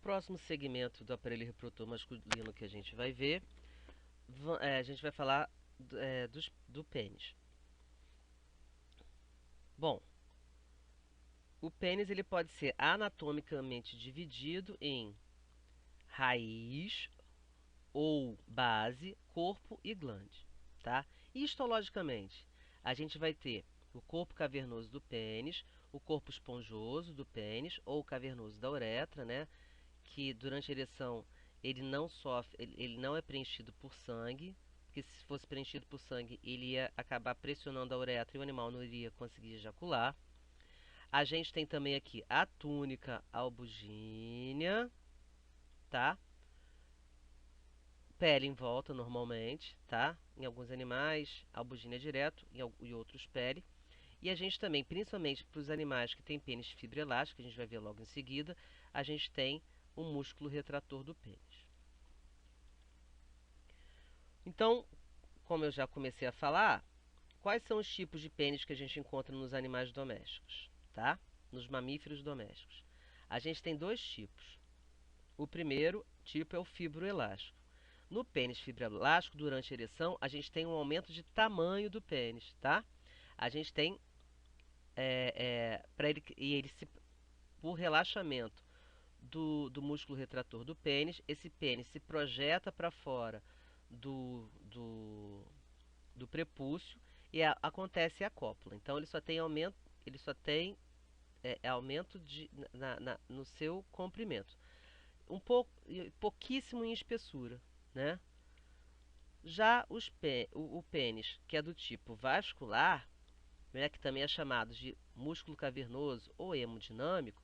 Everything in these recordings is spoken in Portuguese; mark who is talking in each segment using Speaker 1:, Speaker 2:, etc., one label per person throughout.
Speaker 1: próximo segmento do aparelho reprodutor masculino que a gente vai ver, a gente vai falar do pênis. Bom, o pênis ele pode ser anatomicamente dividido em raiz ou base, corpo e glande, tá? Histologicamente, a gente vai ter o corpo cavernoso do pênis, o corpo esponjoso do pênis ou cavernoso da uretra, né? Que durante a ereção ele não sofre, ele não é preenchido por sangue, porque se fosse preenchido por sangue ele ia acabar pressionando a uretra e o animal não iria conseguir ejacular. A gente tem também aqui a túnica albugínea, tá? Pele em volta normalmente, tá? Em alguns animais, albugínea direto, em outros pele. E a gente também, principalmente para os animais que têm pênis de fibra elástica, que a gente vai ver logo em seguida, a gente tem o músculo retrator do pênis. Então, como eu já comecei a falar, quais são os tipos de pênis que a gente encontra nos animais domésticos, tá? Nos mamíferos domésticos. A gente tem dois tipos. O primeiro tipo é o fibroelástico. No pênis fibroelástico, durante a ereção, a gente tem um aumento de tamanho do pênis, tá? A gente tem, por relaxamento do músculo retrator do pênis, esse pênis se projeta para fora do prepúcio e acontece a cópula. Então ele só tem aumento no seu comprimento, pouquíssimo em espessura, né? Já o pênis, que é do tipo vascular, né, que também é chamado de músculo cavernoso ou hemodinâmico,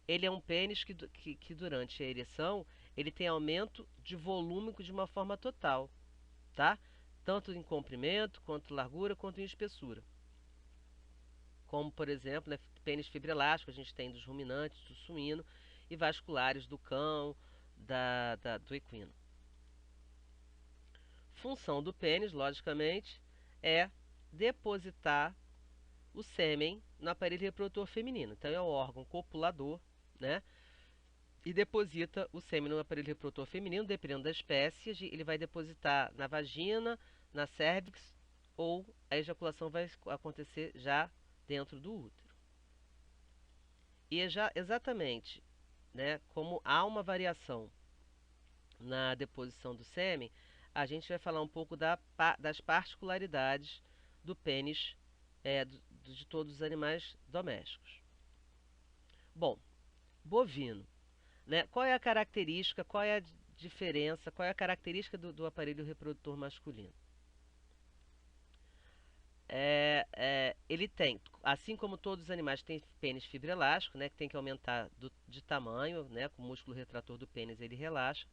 Speaker 1: ele é um pênis que durante a ereção ele tem aumento de volume de uma forma total, tá? Tanto em comprimento, quanto largura, quanto em espessura. Como, por exemplo, né, pênis fibrelástico a gente tem dos ruminantes, do suíno, e vasculares do cão, do equino. Função do pênis, logicamente, é depositar o sêmen no aparelho reprodutor feminino. Então é o órgão copulador, né? E deposita o sêmen no aparelho reprodutor feminino, dependendo da espécie, ele vai depositar na vagina, na cérvix, ou a ejaculação vai acontecer já dentro do útero. E exatamente, né, como há uma variação na deposição do sêmen, a gente vai falar um pouco das particularidades do pênis de todos os animais domésticos. Bom, bovino. Né? Qual é a característica, qual é a diferença, qual é a característica do aparelho reprodutor masculino? Ele tem, assim como todos os animais, tem pênis fibrelástico, né, que tem que aumentar de tamanho, né, com o músculo retrator do pênis ele relaxa.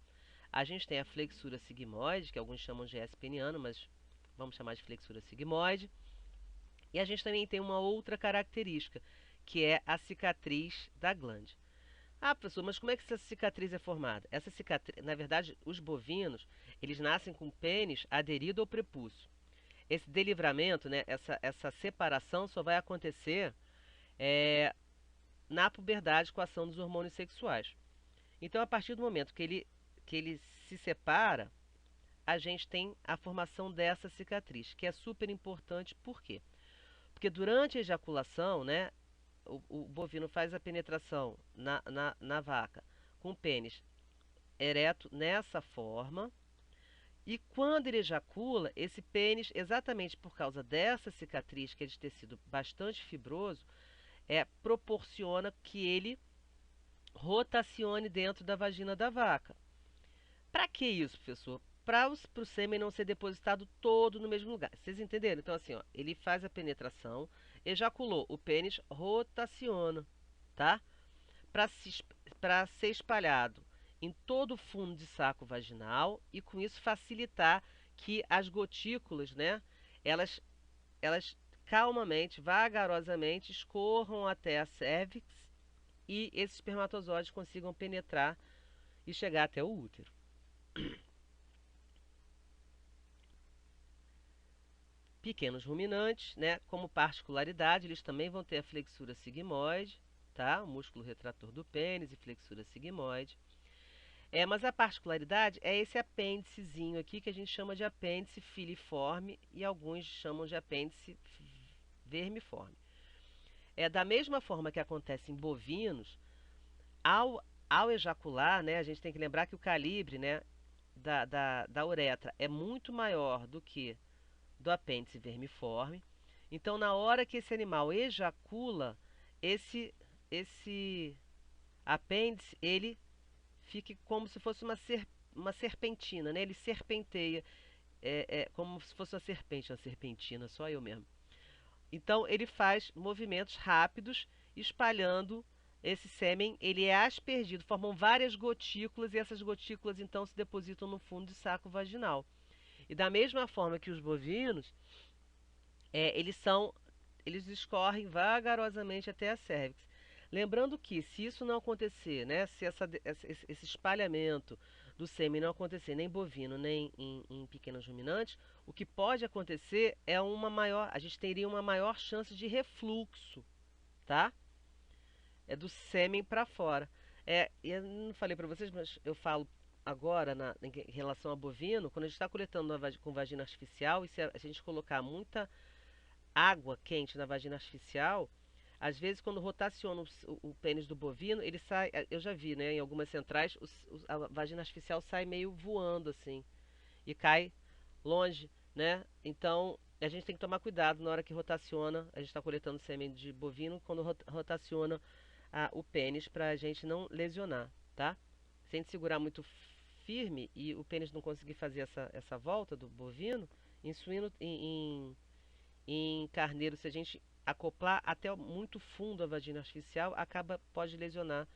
Speaker 1: A gente tem a flexura sigmoide, que alguns chamam de S peniano, mas vamos chamar de flexura sigmoide. E a gente também tem uma outra característica, que é a cicatriz da glande. Ah, professor, mas como é que essa cicatriz é formada? Essa cicatriz, na verdade, os bovinos, eles nascem com o pênis aderido ao prepúcio. Esse delivramento, né, essa separação só vai acontecer na puberdade com a ação dos hormônios sexuais. Então, a partir do momento que ele se separa, a gente tem a formação dessa cicatriz, que é super importante. Por quê? Porque durante a ejaculação, né, o bovino faz a penetração na vaca com o pênis ereto nessa forma. E quando ele ejacula, esse pênis, exatamente por causa dessa cicatriz, que é de tecido bastante fibroso, proporciona que ele rotacione dentro da vagina da vaca. Para que isso, professor? Para o sêmen não ser depositado todo no mesmo lugar. Vocês entenderam? Então, assim, ó, ele faz a penetração, ejaculou, o pênis rotaciona, tá? Para ser espalhado em todo o fundo de saco vaginal e com isso facilitar que as gotículas, né, elas calmamente, vagarosamente escorram até a cérvix e esses espermatozoides consigam penetrar e chegar até o útero. Pequenos ruminantes, né, como particularidade, eles também vão ter a flexura sigmoide, tá? O músculo retrator do pênis e flexura sigmoide. Mas a particularidade é esse apêndicezinho aqui que a gente chama de apêndice filiforme e alguns chamam de apêndice vermiforme. Da mesma forma que acontece em bovinos, ao ejacular, né, a gente tem que lembrar que o calibre, né, da uretra é muito maior do que do apêndice vermiforme. Então, na hora que esse animal ejacula, esse apêndice, ele fica como se fosse uma serpentina, né? Ele serpenteia, como se fosse uma serpentina, só eu mesmo. Então, ele faz movimentos rápidos, espalhando esse sêmen. Ele é aspergido, formam várias gotículas e essas gotículas então se depositam no fundo do saco vaginal. E da mesma forma que os bovinos, eles escorrem vagarosamente até a cérvix. Lembrando que, se isso não acontecer, né, se esse espalhamento do sêmen não acontecer nem bovino, nem em pequenos ruminantes, o que pode acontecer é a gente teria uma maior chance de refluxo, tá? É do sêmen para fora. Eu não falei para vocês, mas eu falo agora em relação a bovino, quando a gente está coletando com vagina artificial, e se a gente colocar muita água quente na vagina artificial, às vezes quando rotaciona o pênis do bovino, ele sai, eu já vi, né, em algumas centrais, a vagina artificial sai meio voando assim e cai longe, né? Então a gente tem que tomar cuidado na hora que rotaciona, a gente está coletando sêmen de bovino, quando rotaciona o pênis para a gente não lesionar, tá? Se a gente segurar muito firme e o pênis não conseguir fazer essa volta do bovino, em suíno, em carneiro, se a gente acoplar até muito fundo a vagina artificial, pode lesionar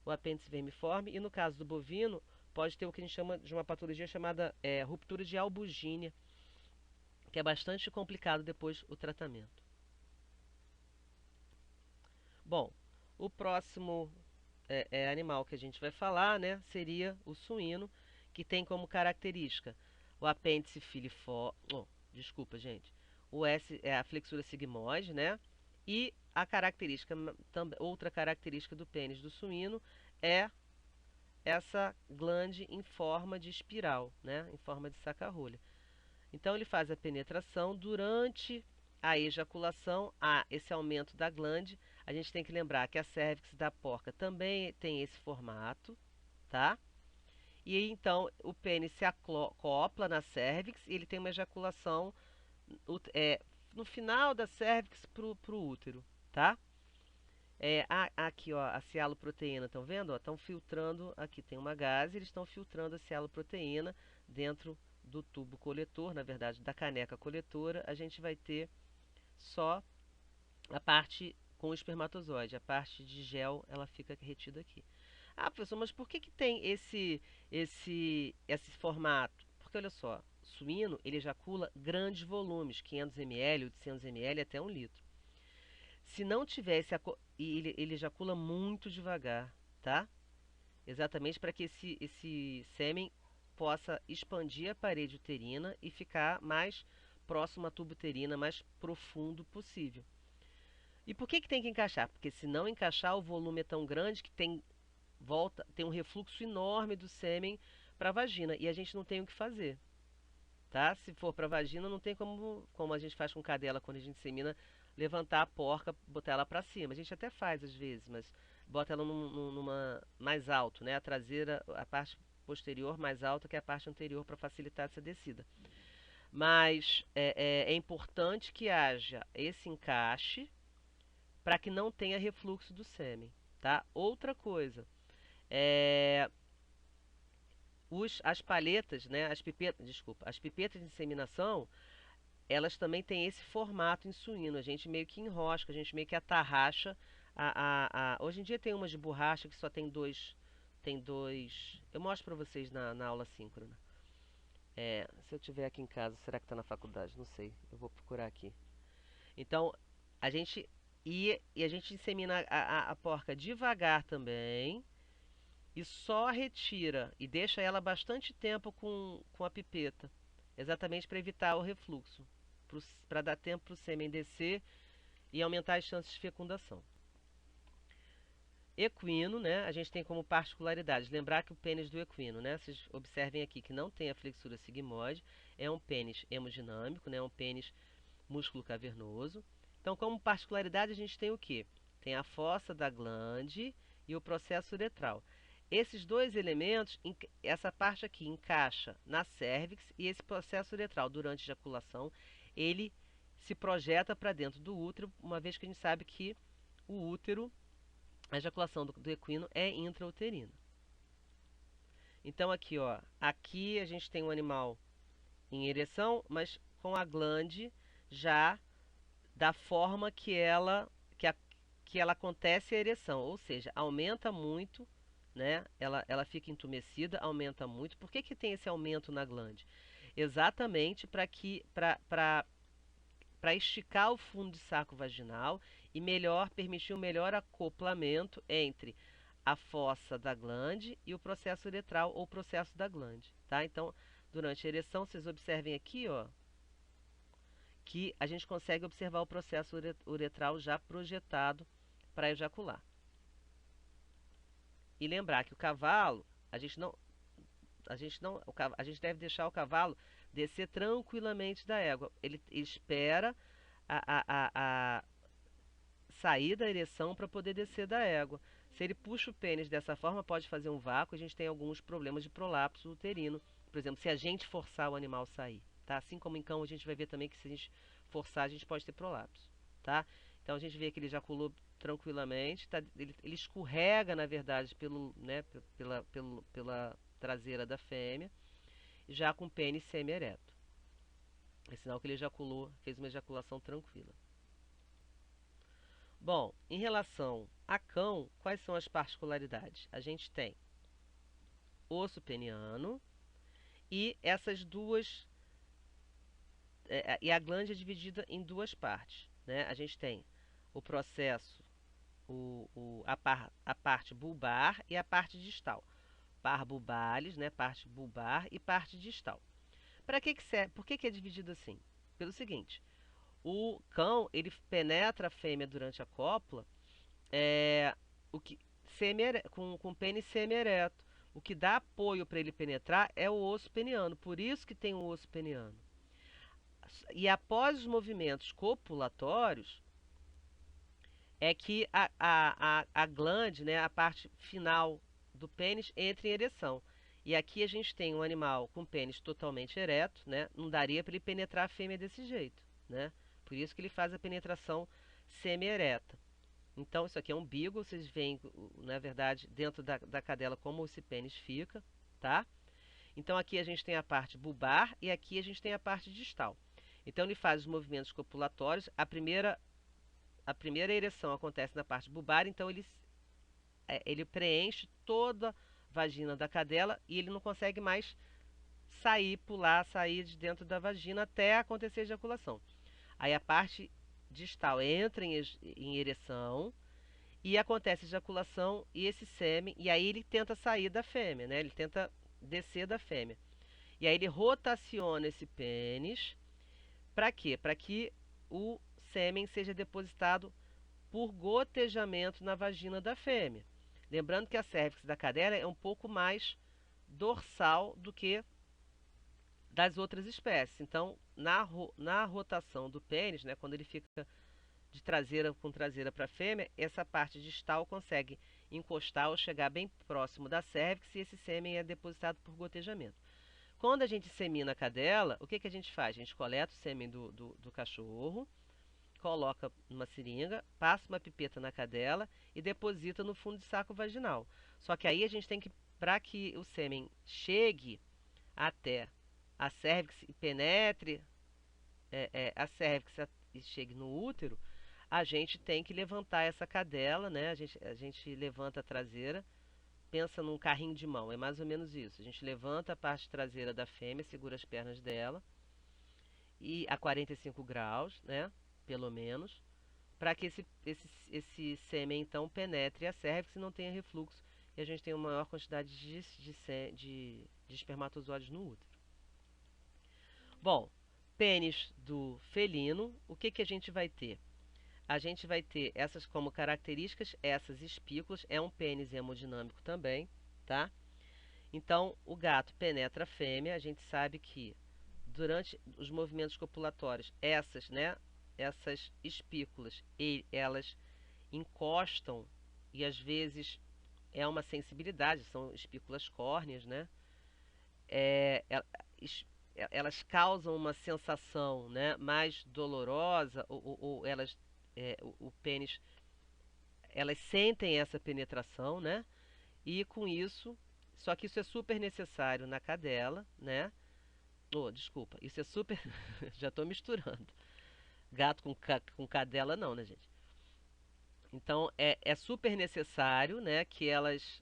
Speaker 1: o apêndice vermiforme. E no caso do bovino, pode ter o que a gente chama de uma patologia chamada ruptura de albugínea, que é bastante complicado depois o tratamento. Bom, o próximo animal que a gente vai falar, né, seria o suíno, que tem como característica o apêndice filiforme. Oh, desculpa, gente. O S é a flexura sigmoide, né? E a outra característica do pênis do suíno é essa glande em forma de espiral, né? Em forma de saca-rolha. Então ele faz a penetração durante a ejaculação, há esse aumento da glande. A gente tem que lembrar que a cérvix da porca também tem esse formato, tá? E então o pênis se acopla na cérvix e ele tem uma ejaculação no final da cérvix pro útero, tá? Aqui, ó, a cialoproteína, estão vendo? Estão filtrando, aqui tem uma gase, eles estão filtrando a cialoproteína dentro do tubo coletor, na verdade, da caneca coletora, a gente vai ter só a parte com o espermatozoide, a parte de gel, ela fica retida aqui. Ah, professor, mas por que tem esse formato? Porque olha só, suíno, ele ejacula grandes volumes, 500 ml, 800 ml, até 1 litro. Se não tivesse, ele ejacula muito devagar, tá? Exatamente para que esse sêmen possa expandir a parede uterina e ficar mais próximo à tuba uterina, mais profundo possível. E por que tem que encaixar? Porque se não encaixar, o volume é tão grande que tem um refluxo enorme do sêmen para a vagina e a gente não tem o que fazer, tá? Se for para a vagina, não tem como a gente faz com cadela quando a gente insemina, levantar a porca, botar ela para cima. A gente até faz às vezes, mas bota ela numa mais alto, né? A traseira, a parte posterior mais alta que a parte anterior para facilitar essa descida. Mas é importante que haja esse encaixe para que não tenha refluxo do sêmen, tá? Outra coisa, é, as palhetas, né? As pipetas de inseminação, elas também têm esse formato em suíno. A gente meio que enrosca, a gente meio que atarracha. Hoje em dia tem umas de borracha que só tem dois. Tem dois. Eu mostro pra vocês na aula síncrona. Se eu tiver aqui em casa, será que tá na faculdade? Não sei. Eu vou procurar aqui. Então, a gente. E a gente insemina a porca devagar também. E só retira e deixa ela bastante tempo com a pipeta. Exatamente para evitar o refluxo, para dar tempo para o sêmen descer e aumentar as chances de fecundação. Equino, né? A gente tem como particularidade lembrar que o pênis do equino, né? Vocês observem aqui que não tem a flexura sigmoide, é um pênis hemodinâmico, né? Um pênis músculo cavernoso. Então, como particularidade, a gente tem o quê? Tem a fossa da glande e o processo uretral. Esses dois elementos, essa parte aqui encaixa na cérvix e esse processo uretral, durante a ejaculação, ele se projeta para dentro do útero, uma vez que a gente sabe que o útero, a ejaculação do equino é intrauterina. Então aqui, ó, aqui a gente tem um animal em ereção, mas com a glande já da forma que ela acontece a ereção, ou seja, aumenta muito, né? Ela fica entumecida, aumenta muito. Por que, que tem esse aumento na glande? Exatamente para esticar o fundo de saco vaginal e permitir um melhor acoplamento entre a fossa da glande e o processo uretral ou processo da glande, tá? Então, durante a ereção, vocês observem aqui, ó, que a gente consegue observar o processo uretral já projetado para ejacular. E lembrar que o cavalo, a gente deve deixar o cavalo descer tranquilamente da égua. Ele espera a sair da ereção para poder descer da égua. Se ele puxa o pênis dessa forma, pode fazer um vácuo. A gente tem alguns problemas de prolapso uterino. Por exemplo, se a gente forçar o animal a sair, tá? Assim como em cão, a gente vai ver também que se a gente forçar, a gente pode ter prolapso, tá? Então a gente vê que ele ejaculou tranquilamente, tá? Ele escorrega, na verdade, pela traseira da fêmea, já com o pênis semi-ereto. É sinal que ele ejaculou, fez uma ejaculação tranquila. Bom, em relação a cão, quais são as particularidades? A gente tem osso peniano e essas duas. E a glande é dividida em duas partes. Né? A gente tem o processo, a parte bulbar e a parte distal. Par bulbalis, né? Parte bulbar e parte distal. Para que serve? Por que é dividido assim? Pelo seguinte, o cão ele penetra a fêmea durante a cópula o que com o pênis semi-ereto. O que dá apoio para ele penetrar é o osso peniano, por isso que tem o osso peniano. E após os movimentos copulatórios, é que a glande, né, a parte final do pênis, entra em ereção. E aqui a gente tem um animal com pênis totalmente ereto, né? Não daria para ele penetrar a fêmea desse jeito, né? Por isso que ele faz a penetração semi-ereta. Então, isso aqui é um umbigo, vocês veem, na verdade, dentro da cadela como esse pênis fica, tá? Então, aqui a gente tem a parte bulbar e aqui a gente tem a parte distal. Então, ele faz os movimentos copulatórios. A primeira ereção acontece na parte bulbar, então ele preenche toda a vagina da cadela e ele não consegue mais sair de dentro da vagina até acontecer a ejaculação. Aí a parte distal entra em ereção e acontece a ejaculação e esse sêmen, e aí ele tenta sair da fêmea, né? Ele tenta descer da fêmea. E aí ele rotaciona esse pênis. Para quê? Para que o sêmen seja depositado por gotejamento na vagina da fêmea. Lembrando que a cérvix da cadela é um pouco mais dorsal do que das outras espécies. Então, na rotação do pênis, né, quando ele fica de traseira com traseira para a fêmea, essa parte distal consegue encostar ou chegar bem próximo da cérvix e esse sêmen é depositado por gotejamento. Quando a gente semina a cadela, o que, que a gente faz? A gente coleta o sêmen do cachorro, coloca numa seringa, passa uma pipeta na cadela e deposita no fundo de saco vaginal. Só que aí a gente tem que, para que o sêmen chegue até a cérvix e penetre a cérvix e chegue no útero, a gente tem que levantar essa cadela, né? A gente levanta a traseira, pensa num carrinho de mão, é mais ou menos isso. A gente levanta a parte traseira da fêmea, segura as pernas dela, e a 45 graus, né? Pelo menos, para que esse sêmen então penetre a cérvix e não tenha refluxo, e a gente tem uma maior quantidade de espermatozoides no útero. Bom, pênis do felino, o que, que a gente vai ter? a gente vai ter essas como características, essas espículas, é um pênis hemodinâmico também, tá? Então, o gato penetra a fêmea, a gente sabe que durante os movimentos copulatórios, essas espículas, elas encostam e às vezes é uma sensibilidade, são espículas córneas, né? É, elas causam uma sensação, né, mais dolorosa, ou elas, o pênis, elas sentem essa penetração, né? E com isso, só que isso é super necessário na cadela, né? Oh, desculpa, isso é super, já estou misturando. Gato com cadela não, né, gente? Então é super necessário, né, que elas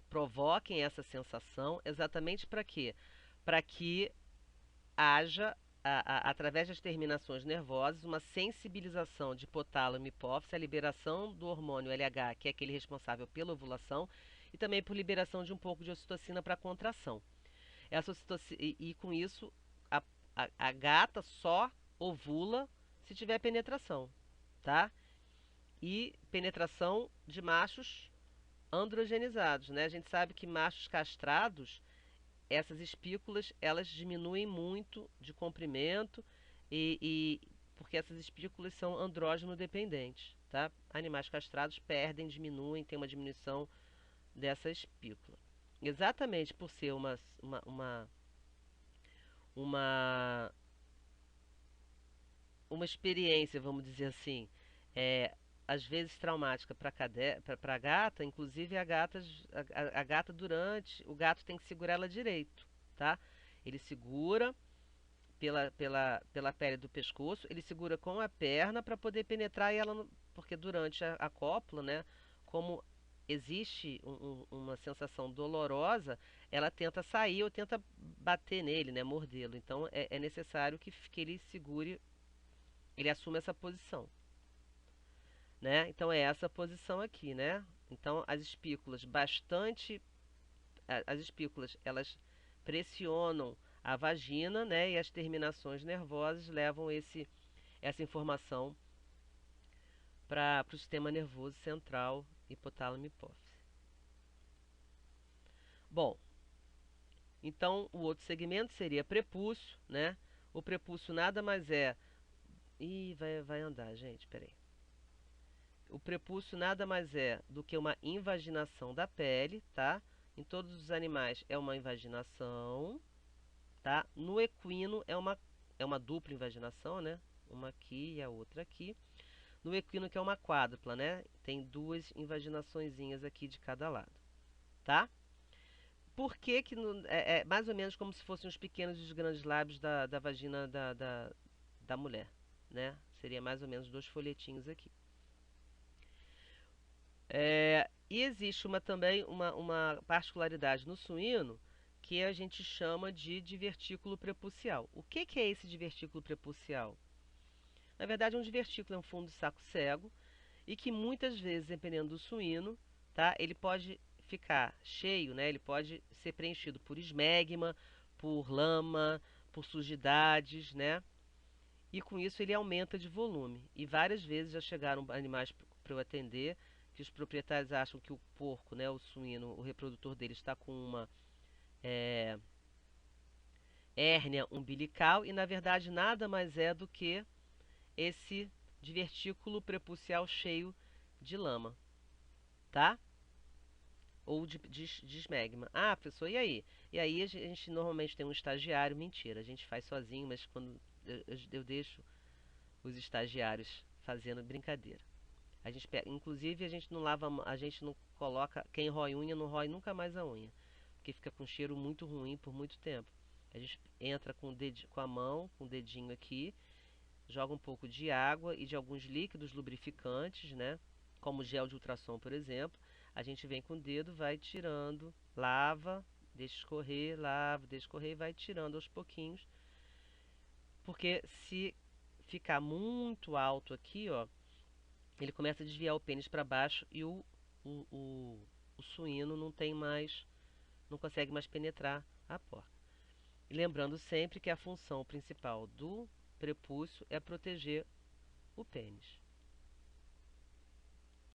Speaker 1: provoquem essa sensação, exatamente para quê? Para que haja, através das terminações nervosas, uma sensibilização de hipotálamo e hipófise, a liberação do hormônio LH, que é aquele responsável pela ovulação, e também por liberação de um pouco de ocitocina para contração. Essa ocitocina, e com isso, a, a gata só ovula se tiver penetração, tá? E penetração de machos androgenizados, né? A gente sabe que machos castrados, essas espículas, elas diminuem muito de comprimento porque essas espículas são andrógeno dependentes, tá? Animais castrados perdem, diminuem, tem uma diminuição dessa espícula. Exatamente por ser uma, uma experiência, vamos dizer assim, é, às vezes traumática para a gata, inclusive a gata durante, o gato tem que segurar ela direito, tá? Ele segura pela pele do pescoço, ele segura com a perna para poder penetrar e ela, porque durante a cópula, né, como existe uma sensação dolorosa, ela tenta sair ou tenta bater nele, né, mordê-lo. Então é necessário que ele segure, ele assuma essa posição, né? Então é essa posição aqui, né? Então as espículas, elas pressionam a vagina, né? E as terminações nervosas levam essa informação para o sistema nervoso central, hipotálamo e hipófise. Bom, então o outro segmento seria prepúcio, né? O prepúcio nada mais é. Ih, vai andar, gente, peraí. O prepúcio nada mais é do que uma invaginação da pele, tá? Em todos os animais é uma invaginação, tá? No equino é uma dupla invaginação, né? Uma aqui e a outra aqui. No equino que é uma quádrupla, né? Tem duas invaginaçõezinhas aqui de cada lado, tá? Por que que é mais ou menos como se fossem os pequenos e os grandes lábios da vagina da mulher, né? Seria mais ou menos dois folhetinhos aqui. E existe também uma particularidade no suíno que a gente chama de divertículo prepucial. O que é esse divertículo prepucial? Na verdade, é um divertículo, é um fundo de saco cego e que muitas vezes, dependendo do suíno, tá, ele pode ficar cheio, né? Ele pode ser preenchido por esmegma, por lama, por sujidades, né? E com isso ele aumenta de volume. E várias vezes já chegaram animais para eu atender que os proprietários acham que o porco, né, o suíno, o reprodutor dele está com uma é, hérnia umbilical e na verdade nada mais é do que esse divertículo prepucial cheio de lama, tá? Ou de esmegma. Ah, professor, e aí? E aí a gente normalmente tem um estagiário, mentira, a gente faz sozinho, mas quando eu deixo os estagiários fazendo brincadeira. A gente pega, inclusive a gente não lava, a gente não coloca, quem rói unha não rói nunca mais a unha, porque fica com cheiro muito ruim por muito tempo. A gente entra com a mão, com o dedinho aqui, joga um pouco de água e de alguns líquidos lubrificantes, né? Como gel de ultrassom, por exemplo. A gente vem com o dedo, vai tirando, lava, deixa escorrer, lava, deixa escorrer e vai tirando aos pouquinhos. Porque se ficar muito alto aqui, ó, ele começa a desviar o pênis para baixo e o, o, o suíno não consegue mais penetrar a porca. E lembrando sempre que a função principal do prepúcio é proteger o pênis.